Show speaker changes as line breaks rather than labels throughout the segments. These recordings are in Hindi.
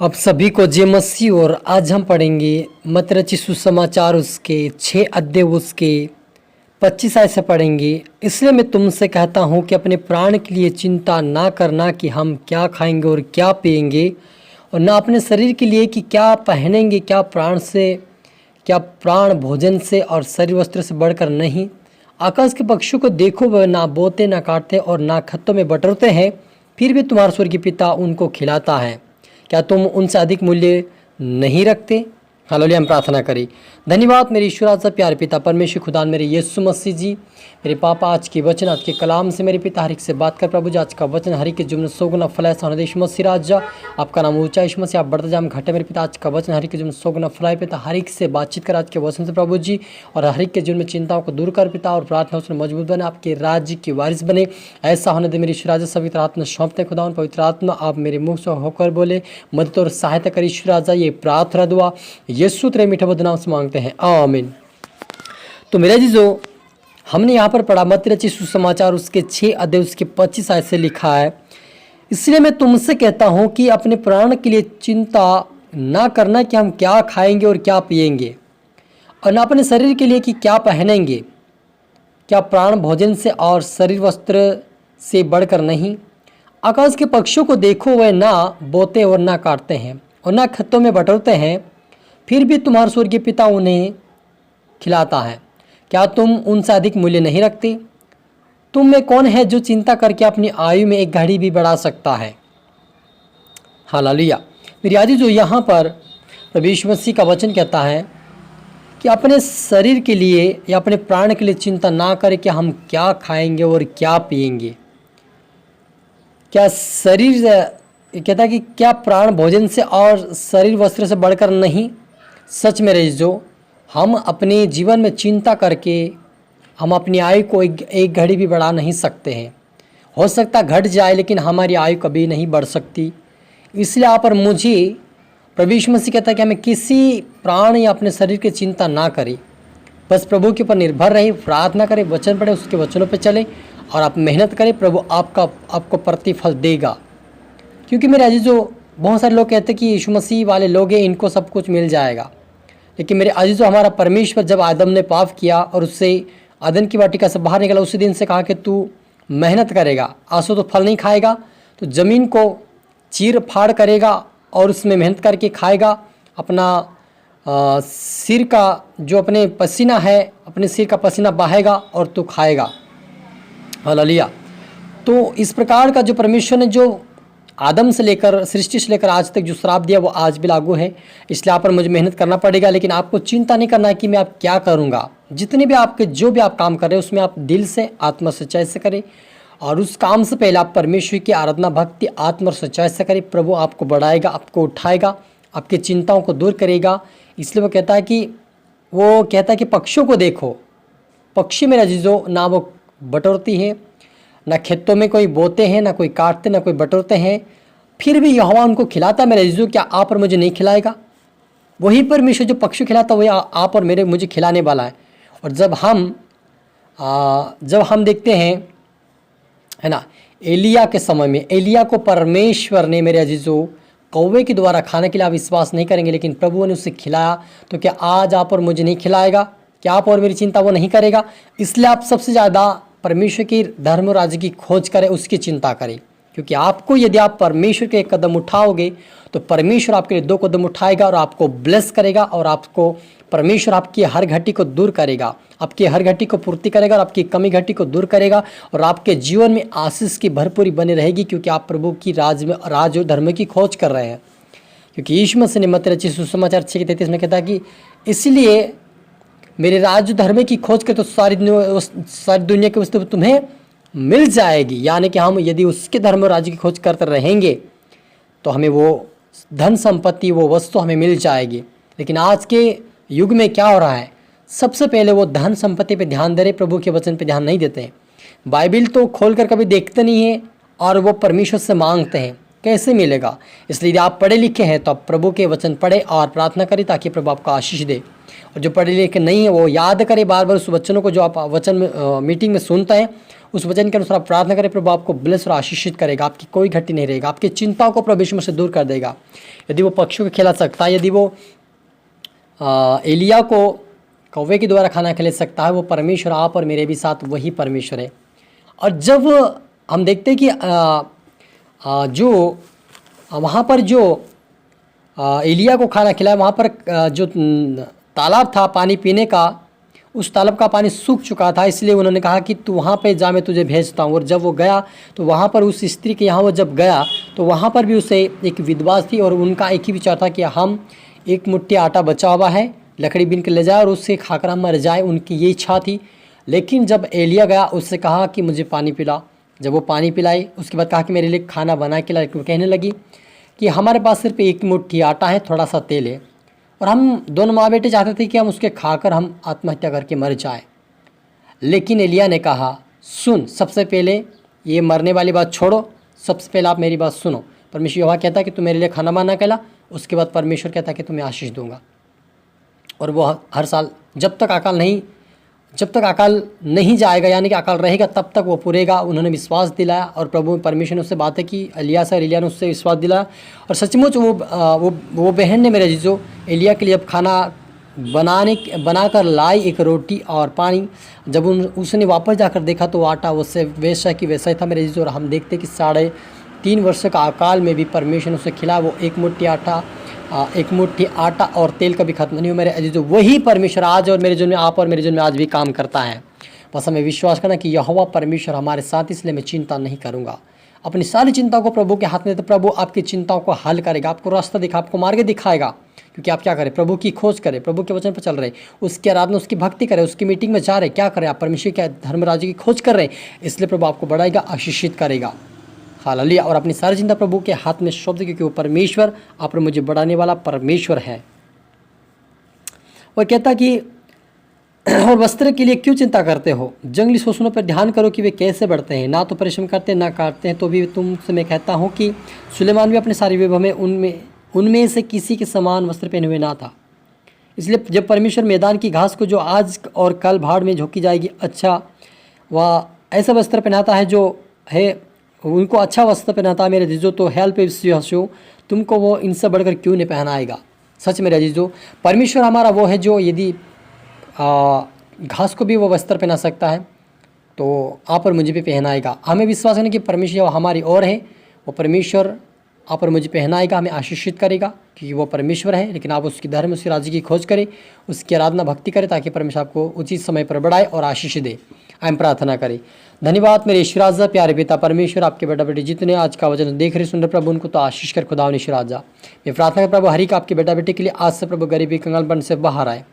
आप सभी को जय मसीह। और आज हम पढ़ेंगे मत्ती रचित सुसमाचार उसके 6 अध्याय उसके 25 आयत से पढ़ेंगे। इसलिए मैं तुमसे कहता हूँ कि अपने प्राण के लिए चिंता ना करना कि हम क्या खाएंगे और क्या पिएंगे, और ना अपने शरीर के लिए कि क्या पहनेंगे। क्या प्राण भोजन से और शरीर वस्त्र से बढ़कर नहीं। आकाश के पक्षियों को देखो, वह ना बोते ना काटते और ना खत्तों में बटोरते हैं, फिर भी तुम्हारा स्वर्गीय पिता उनको खिलाता है। क्या तुम उनसे अधिक मूल्य नहीं रखते। हालेलुया। हम प्रार्थना करें। धन्यवाद मेरे ईश्वर से प्यारे पिता परमेश्वर खुदा मेरे यीशु मसीह जी, मेरे पापा आज के वचन आज के कलाम से मेरे पिता हरिक से बात कर प्रभु जी। आज का वचन हरि के जुम्न सोगुना फलाए सोनदेश मसीह राजा, आपका नाम ऊंचा यीशु मसीह, आप बढ़ते जाम घटे मेरे पिता। आज का वचन हरि के जुम्न सोगुना फलाए पिता हरिक से बातचीत कर आज के वचन से प्रभु जी, और हरिक के जुम्न चिंताओं को दूर कर पिता, और प्रार्थना उसमें मजबूत बने, आपके राज्य के वारिस बने। ऐसा होने दे मेरे ईश्वर राजा। पवित्र आत्मा सौंपते खुदा, पवित्र आत्मा आप मेरे मुख से होकर बोले, मदद और सहायता कर ईश्वर राजा। ये प्रार्थना दुआ यीशु तेरे मीठे बदनाम से मांगते हैं, आमीन। तो मेरे जीजो, हमने यहाँ पर पढ़ा मत्ती रचित सुसमाचार उसके 6 अध्याय उसके 25 आयत से लिखा है, इसलिए मैं तुमसे कहता हूँ कि अपने प्राण के लिए चिंता ना करना कि हम क्या खाएंगे और क्या पिएंगे, और ना अपने शरीर के लिए कि क्या पहनेंगे। क्या प्राण भोजन से और शरीर वस्त्र से बढ़कर नहीं। आकाश के पक्षियों को देखो, वह ना बोते और ना काटते हैं और ना खत्तों में बटोरते हैं, फिर भी तुम्हारा स्वर्गीय पिता उन्हें खिलाता है। क्या तुम उनसे अधिक मूल्य नहीं रखते। तुम में कौन है जो चिंता करके अपनी आयु में एक घड़ी भी बढ़ा सकता है। हालेलुया। मेरी आजी जो यहाँ पर प्रभु यीशु मसीह का वचन कहता है कि अपने शरीर के लिए या अपने प्राण के लिए चिंता ना करें कि हम क्या खाएंगे और क्या पिएंगे। क्या शरीर कहता है कि क्या प्राण भोजन से और शरीर वस्त्र से बढ़कर नहीं। सच में रही जो हम अपने जीवन में चिंता करके हम अपनी आयु को एक घड़ी भी बढ़ा नहीं सकते हैं। हो सकता घट जाए, लेकिन हमारी आयु कभी नहीं बढ़ सकती। इसलिए आप और मुझे प्रभु यीशु मसीह कहता है कि हमें किसी प्राण या अपने शरीर की चिंता ना करें, बस प्रभु के ऊपर निर्भर रहे, प्रार्थना करें, वचन पढ़े, उसके वचनों पर चले और आप मेहनत करें। प्रभु आपको प्रतिफल देगा। क्योंकि मेरे अजीजों, बहुत सारे लोग कहते हैं कि यीशु मसीह वाले लोग हैं, इनको सब कुछ मिल जाएगा। लेकिन मेरे अजीजों, हमारा परमेश्वर जब आदम ने पाप किया और उससे आदम की वाटिका से बाहर निकला, उसी दिन से कहा कि तू मेहनत करेगा, आंसू तो फल नहीं खाएगा, तो ज़मीन को चीर फाड़ करेगा और उसमें मेहनत करके खाएगा। अपना सिर का जो अपने पसीना है, अपने सिर का पसीना बहाएगा और तू खाएगा। हालेलुया। तो इस प्रकार का जो परमेश्वर ने जो आदम से लेकर सृष्टि से लेकर आज तक जो श्राप दिया, वो आज भी लागू है। इसलिए आप पर मुझे मेहनत करना पड़ेगा, लेकिन आपको चिंता नहीं करना है कि मैं आप क्या करूँगा। जितने भी आपके जो भी आप काम कर रहे हैं, उसमें आप दिल से आत्मा सच्चाई से करें, और उस काम से पहले आप परमेश्वर की आराधना भक्ति आत्मा और सच्चाई से करें। प्रभु आपको बढ़ाएगा, आपको उठाएगा, आपकी चिंताओं को दूर करेगा। इसलिए वो कहता है कि पक्षियों को देखो। पक्षी मेरा जीजो ना वो बटोरती है, ना खेतों में कोई बोते हैं, ना कोई काटते, ना कोई बटोरते हैं, फिर भी यहोवा उनको खिलाता। मेरे जीजो, क्या आप और मुझे नहीं खिलाएगा। वही परमेश्वर जो पक्षी खिलाता, वही आप और मुझे खिलाने वाला है। और जब हम देखते हैं, है ना, एलिया के समय में एलिया को परमेश्वर ने मेरे अजीजों कौवे के द्वारा खाने के लिए, आप विश्वास नहीं करेंगे, लेकिन प्रभु ने उसे खिलाया। तो क्या आज आप और मुझे नहीं खिलाएगा। क्या आप और मेरी चिंता वो नहीं करेगा। इसलिए आप सबसे ज़्यादा परमेश्वर की धर्म और राज्य की खोज करें, उसकी चिंता करें। क्योंकि आपको यदि आप परमेश्वर के एक कदम उठाओगे, तो परमेश्वर आपके लिए 2 कदम उठाएगा और आपको ब्लेस करेगा, और आपको परमेश्वर आपकी हर घटी को दूर करेगा, आपकी हर घटी को पूर्ति करेगा, और आपकी कमी घटी को दूर करेगा, और आपके जीवन में आशीष की भरपूरी बनी रहेगी। क्योंकि आप प्रभु की राज और धर्म की खोज कर रहे हैं। क्योंकि यीशु मसीह ने मत्ती रचित सुसमाचार 6:33 में कहता है कि इसलिए मेरे राज्य धर्म की खोज कर, तो सारी दुनिया की वस्तु तुम्हें मिल जाएगी। यानी कि हम यदि उसके धर्म और राज्य की खोज करते रहेंगे, तो हमें वो धन संपत्ति, वो वस्तु हमें मिल जाएगी। लेकिन आज के युग में क्या हो रहा है, सबसे पहले वो धन संपत्ति पे ध्यान दे रहे, प्रभु के वचन पे ध्यान नहीं देते हैं। बाइबिल तो खोल कर कभी देखते नहीं है, और वो परमेश्वर से मांगते हैं, कैसे मिलेगा। इसलिए यदि आप पढ़े लिखे हैं, तो आप प्रभु के वचन पढ़े और प्रार्थना करें, ताकि प्रभु आपको आशीष दे। और जो पढ़े लिखे नहीं है, वो याद करें बार बार उस वचनों को, जो आप वचन मीटिंग में सुनते हैं, उस वचन के अनुसार आप प्रार्थना करें, प्रभु आपको ब्लेस और आशीषित करेगा, आपकी कोई घटी नहीं रहेगा, आपकी चिंताओं को प्रभु यीशु मसीह से दूर कर देगा। यदि वो पक्षियों को खिला सकता है, यदि वो एलिया को कौवे के द्वारा खाना खिला सकता है, वो परमेश्वर आप और मेरे भी साथ वही परमेश्वर है। और जब हम देखते हैं कि जो वहाँ पर जो एलिया को खाना खिलाया, वहाँ पर जो तालाब था पानी पीने का, उस तालाब का पानी सूख चुका था, इसलिए उन्होंने कहा कि तू वहाँ पे जा, मैं तुझे भेजता हूँ। और जब वो गया तो वहाँ पर उस स्त्री के यहाँ वो जब गया तो वहाँ पर भी उसे एक विधवा थी और उनका एक ही विचार था कि हम एक मुट्ठी आटा बचा हुआ है, लकड़ी बीन के ले जाए और उससे खाकर हम मर जाए, उनकी ये इच्छा थी। लेकिन जब एलिया गया, उससे कहा कि मुझे पानी पिला। जब वो पानी पिलाई, उसके बाद कहा कि मेरे लिए खाना बना के ला। कहने लगी कि हमारे पास सिर्फ एक मुट्ठी आटा है, थोड़ा सा तेल है, और हम दोनों माँ बेटे चाहते थे कि हम उसके खाकर हम आत्महत्या करके मर जाए। लेकिन एलिया ने कहा, सुन, सबसे पहले ये मरने वाली बात छोड़ो, सबसे पहले आप मेरी बात सुनो। परमेश्वर यहोवा कहता है कि तू मेरे लिए खाना बना के ला, उसके बाद परमेश्वर कहता है कि तुम्हें आशीष दूंगा। और वो हर साल जब तक अकाल नहीं जाएगा, यानी कि अकाल रहेगा, तब तक वो पूरेगा। उन्होंने विश्वास दिलाया और प्रभु परमेश्वर ने उससे बातें की, एलिया से, और एलिया ने उससे विश्वास दिलाया। और सचमुच वो बहन ने, मेरे जीजो, एलिया के लिए अब खाना बनाकर लाई, एक रोटी और पानी। जब उसने वापस जाकर देखा तो आटा उससे वैसा कि वैसा ही था, मेरे जीजो। और हम देखते कि 3.5 वर्ष का अकाल में भी परमेश्वर ने उसे खिलाया। वो एक मुट्ठी आटा और तेल कभी खत्म नहीं हो, मेरे अजीजों। वही परमेश्वर आज और मेरे जीवन में, आप और मेरे जीवन में आज भी काम करता है। बस हमें विश्वास करना कि यहोवा परमेश्वर हमारे साथ, इसलिए मैं चिंता नहीं करूँगा। अपनी सारी चिंताओं को प्रभु के हाथ में, तो प्रभु आपकी चिंताओं को हल करेगा, आपको रास्ता दिखा, आपको मार्ग दिखाएगा। क्योंकि आप क्या करें, प्रभु की खोज करें, प्रभु के वचन पर चल रहे, उसकी आराधना, उसकी भक्ति करें, उसकी मीटिंग में जा रहे, क्या करें, आप परमेश्वर के धर्म राज्य की खोज कर रहे हैं, इसलिए प्रभु आपको बढ़ाएगा, आशीषित करेगा। हालेलुया। और अपनी सारी चिंता प्रभु के हाथ में सौंप दे, क्योंकि वो परमेश्वर आप मुझे बढ़ाने वाला परमेश्वर है। और कहता कि और वस्त्र के लिए क्यों चिंता करते हो, जंगली शोषणों पर ध्यान करो कि वे कैसे बढ़ते हैं, ना तो परिश्रम करते ना काटते हैं। तो भी तुमसे मैं कहता हूँ कि सुलेमान भी अपने सारी वैभव में उनमें से किसी के समान वस्त्र पहने हुए ना था। इसलिए जब परमेश्वर मैदान की घास को, जो आज और कल भाड़ में झोंकी जाएगी, अच्छा वह ऐसा वस्त्र पहनाता है, जो है उनको अच्छा वस्त्र पहनाता है, मेरे अजीजों, तो हेल्प हंसो, तुमको वो इनसे बढ़कर क्यों नहीं पहनाएगा। सच मेरे अजीजों, परमेश्वर हमारा वो है जो यदि घास को भी वो वस्त्र पहना सकता है, तो आप और मुझे भी पहनाएगा। हमें विश्वास है कि परमेश्वर हमारी ओर है, वो परमेश्वर आप और मुझे पहनाएगा, हमें आशीषित करेगा, क्योंकि वो परमेश्वर है। लेकिन आप उसकी धर्म, उसकी राज्य की खोज करें, उसकी आराधना भक्ति करें, ताकि परमेश्वर आपको उचित समय पर बढ़ाए और आशीष दे। हम प्रार्थना करें। धन्यवाद मेरे ईश्वर राजा, प्यारे पिता परमेश्वर, आपके बेटा बेटी जितने आज का वचन देख रहे, सुन रहे, प्रभु उनको तो आशीष कर खुदा ईश्वर राजा। मैं प्रार्थना कर प्रभु हर एक आपके बेटा बेटी के लिए आज से प्रभु गरीबी, कंगालपन से बाहर आए,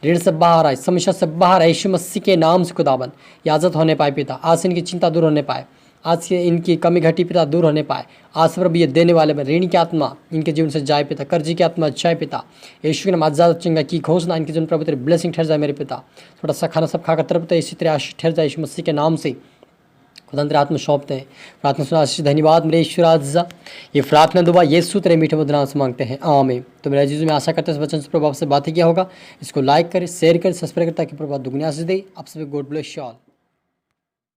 ऋण से बाहर आए, समस्या से बाहर आए, यीशु मसीह के नाम से खुदावन याजत होने पाए पिता। आज से इनकी चिंता दूर होने पाए, आज से इनकी कमी घटी पिता दूर होने पाए। आज से प्रभु ये देने वाले में ऋण की आत्मा इनके जीवन से जाए पिता, कर्ज की आत्मा जाए पिता, यीशु के नाम आज ज़्यादा चंगा की घोषणा इनके जीवन प्रभु तेरे ब्लेसिंग ठहर जाए मेरे पिता। थोड़ा सा खाना सब खाकर तरफ इसी तरह आशीष ठहर जाए, यीशु मसीह के नाम से खुदा हाथ में सौंपते हैं। प्रार्थना सुना आशीष। धन्यवाद मेरे ईश्वर आज, ये प्रार्थना दुआ यीशु तेरे मीठे मधुर नाम से मांगते हैं, आमीन। तो मेरे अजीजों, में आशा करते हैं इस वचन से प्रभु आपसे बातें किया होगा। इसको लाइक करें, शेयर करें, सब्सक्राइब करें, ताकि प्रभु दुगनी आशीष दे। आप सभी गॉड ब्लेस यू ऑल।